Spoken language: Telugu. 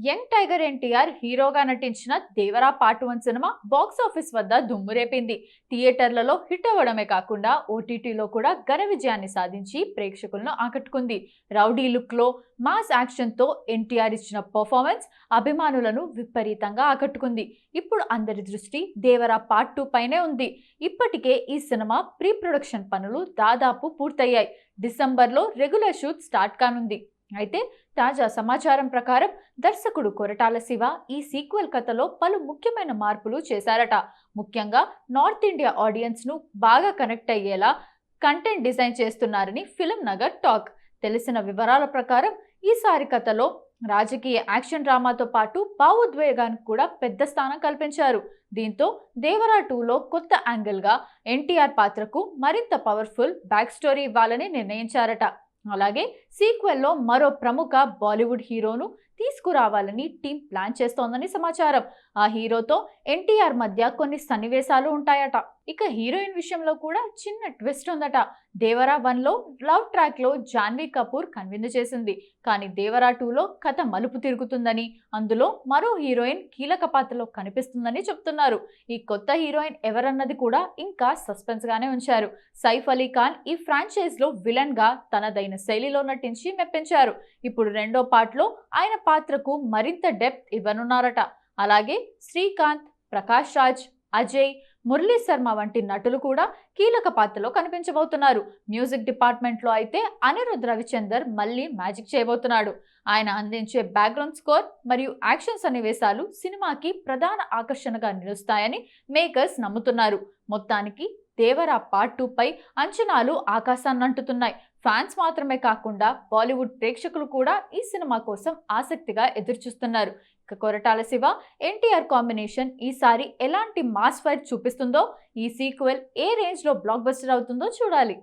యంగ్ టైగర్ ఎన్టీఆర్ హీరోగా నటించిన Devara part 1 cinema box office వద్ద దుమ్మురేపింది. థియేటర్లలో హిట్ అవ్వడమే కాకుండా ఓటీటీలో కూడా ఘన విజయాన్ని సాధించి ప్రేక్షకులను ఆకట్టుకుంది. రౌడీ లుక్ లో మాస్ యాక్షన్ తో ఎన్టీఆర్ ఇచ్చిన పర్ఫార్మెన్స్ అభిమానులను విపరీతంగా ఆకట్టుకుంది. ఇప్పుడు అందరి దృష్టి దేవరా పార్ట్ 2 పైనే ఉంది. ఇప్పటికే ఈ సినిమా ప్రీ ప్రొడక్షన్ పనులు దాదాపు పూర్తయ్యాయి. డిసెంబర్లో రెగ్యులర్ షూట్ స్టార్ట్ కానుంది. అయితే తాజా సమాచారం ప్రకారం దర్శకుడు కొరటాల శివ ఈ సీక్వెల్ కథలో పలు ముఖ్యమైన మార్పులు చేశారట. ముఖ్యంగా నార్త్ ఇండియా ఆడియన్స్ ను బాగా కనెక్ట్ అయ్యేలా కంటెంట్ డిజైన్ చేస్తున్నారని ఫిల్మ్ నగర్ టాక్. తెలిసిన వివరాల ప్రకారం ఈసారి కథలో రాజకీయ యాక్షన్ డ్రామాతో పాటు భావోద్వేగానికి కూడా పెద్ద స్థానం కల్పించారు. దీంతో దేవరా 2లో కొత్త యాంగిల్ గా ఎన్టీఆర్ పాత్రకు మరింత పవర్ఫుల్ బ్యాక్ స్టోరీ ఇవ్వాలని నిర్ణయించారట. అలాగే సీక్వెల్లో మరో ప్రముఖ బాలీవుడ్ హీరోను తీసుకురావాలని టీం ప్లాన్ చేస్తోందని సమాచారం. ఆ హీరోతో ఎన్టీఆర్ మధ్య కొన్ని సన్నివేశాలు ఉంటాయట. ఇక హీరోయిన్ విషయంలో కూడా చిన్న ట్విస్ట్ ఉందట. దేవరా 1లో లవ్ ట్రాక్ లో జాన్వీ కపూర్ కన్విందు చేసింది. కానీ దేవరా 2లో కథ మలుపు తిరుగుతుందని, అందులో మరో హీరోయిన్ కీలక పాత్రలో కనిపిస్తుందని చెప్తున్నారు. ఈ కొత్త హీరోయిన్ ఎవరన్నది కూడా ఇంకా సస్పెన్స్ గానే ఉంచారు. సైఫ్ అలీ ఖాన్ ఈ ఫ్రాంచైజ్ లో విలన్ గా తనదైన శైలిలో నటించి మెప్పించారు. ఇప్పుడు రెండో పార్ట్ లో ఆయన పాత్రకు మరింత డెప్త్ ఇవ్వనున్నారట. అలాగే శ్రీకాంత్, ప్రకాష్ రాజ్, అజయ్, మురళీ శర్మ వంటి నటులు కూడా కీలక పాత్రలో కనిపించబోతున్నారు. మ్యూజిక్ డిపార్ట్మెంట్ లో అయితే అనిరుద్ రవిచందర్ మళ్ళీ మ్యాజిక్ చేయబోతున్నాడు. ఆయన అందించే బ్యాక్గ్రౌండ్ స్కోర్ మరియు యాక్షన్ సన్నివేశాలు సినిమాకి ప్రధాన ఆకర్షణగా నిలుస్తాయని మేకర్స్ నమ్ముతున్నారు. మొత్తానికి దేవరా పార్ట్ 2 పై అంచనాలు ఆకాశాన్నంటుతున్నాయి. ఫ్యాన్స్ మాత్రమే కాకుండా బాలీవుడ్ ప్రేక్షకులు కూడా ఈ సినిమా కోసం ఆసక్తిగా ఎదురుచూస్తున్నారు. ఇక కొరటాల శివ ఎన్టీఆర్ కాంబినేషన్ ఈసారి ఎలాంటి మాస్ ఫైర్ చూపిస్తుందో, ఈ సీక్వెల్ ఏ రేంజ్ లో బ్లాక్ బస్టర్ అవుతుందో చూడాలి.